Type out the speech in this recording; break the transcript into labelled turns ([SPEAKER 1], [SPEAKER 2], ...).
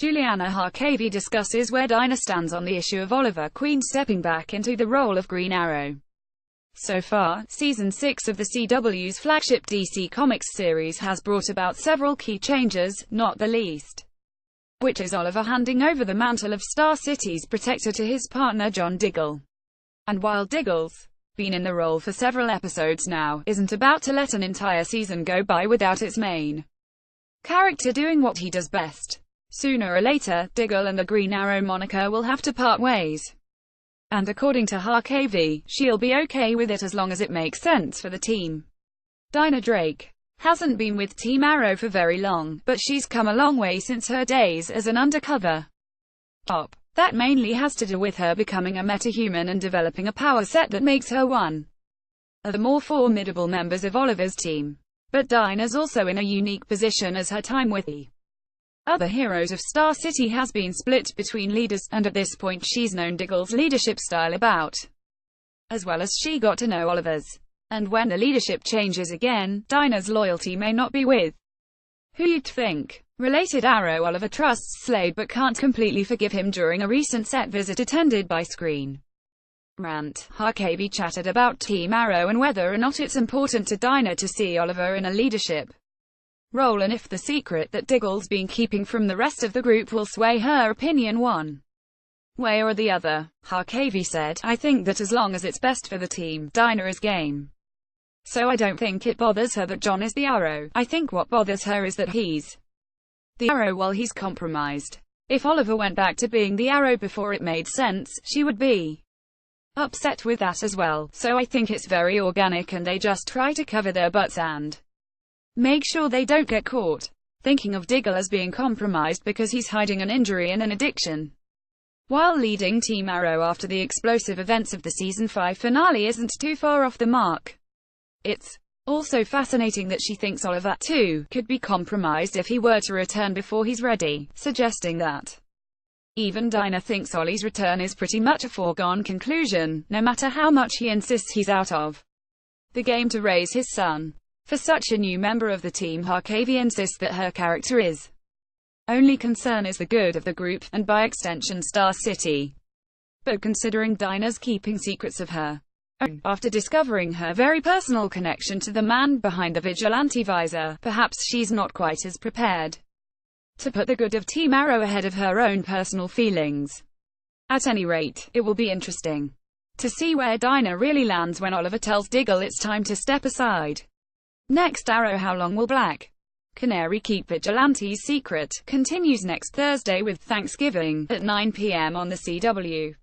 [SPEAKER 1] Juliana Harkavy discusses where Dinah stands on the issue of Oliver Queen stepping back into the role of Green Arrow. So far, Season 6 of the CW's flagship DC Comics series has brought about several key changes, not the least which is Oliver handing over the mantle of Star City's protector to his partner John Diggle. And while Diggle's been in the role for several episodes now, isn't about to let an entire season go by without its main character doing what he does best. Sooner or later, Diggle and the Green Arrow moniker will have to part ways. And according to Harkavy, she'll be okay with it as long as it makes sense for the team. Dinah Drake hasn't been with Team Arrow for very long, but she's come a long way since her days as an undercover op. That mainly has to do with her becoming a metahuman and developing a power set that makes her one of the more formidable members of Oliver's team. But Dinah's also in a unique position as her time with the other heroes of Star City has been split between leaders, and at this point she's known Diggle's leadership style about as well as she got to know Oliver's. And when the leadership changes again, Dinah's loyalty may not be with who you'd think. Related Arrow Oliver trusts Slade but can't completely forgive him during a recent set visit attended by Screen Rant. Harkavy chatted about Team Arrow and whether or not it's important to Dinah to see Oliver in a leadership role and if the secret that Diggle's been keeping from the rest of the group will sway her opinion one way or the other. Harkavy said, "I think that as long as it's best for the team, Dinah is game. So I don't think it bothers her that John is the Arrow. I think what bothers her is that he's the Arrow while he's compromised. If Oliver went back to being the Arrow before it made sense, she would be upset with that as well. So I think it's very organic and they just try to cover their butts and make sure they don't get caught thinking of Diggle as being compromised because he's hiding an injury and an addiction while leading Team Arrow after the explosive events of the Season 5 finale isn't too far off the mark. It's also fascinating that she thinks Oliver, too, could be compromised if he were to return before he's ready, suggesting that even Dinah thinks Ollie's return is pretty much a foregone conclusion, no matter how much he insists he's out of the game to raise his son. For such a new member of the team, Harkavy insists that her character is only concern is the good of the group, and by extension Star City. But considering Dinah's keeping secrets of her after discovering her very personal connection to the man behind the vigilante visor, perhaps she's not quite as prepared to put the good of Team Arrow ahead of her own personal feelings. At any rate, it will be interesting to see where Dinah really lands when Oliver tells Diggle it's time to step aside. Next Arrow, How Long Will Black Canary Keep Vigilante's Secret continues next Thursday with Thanksgiving at 9 p.m. on the CW.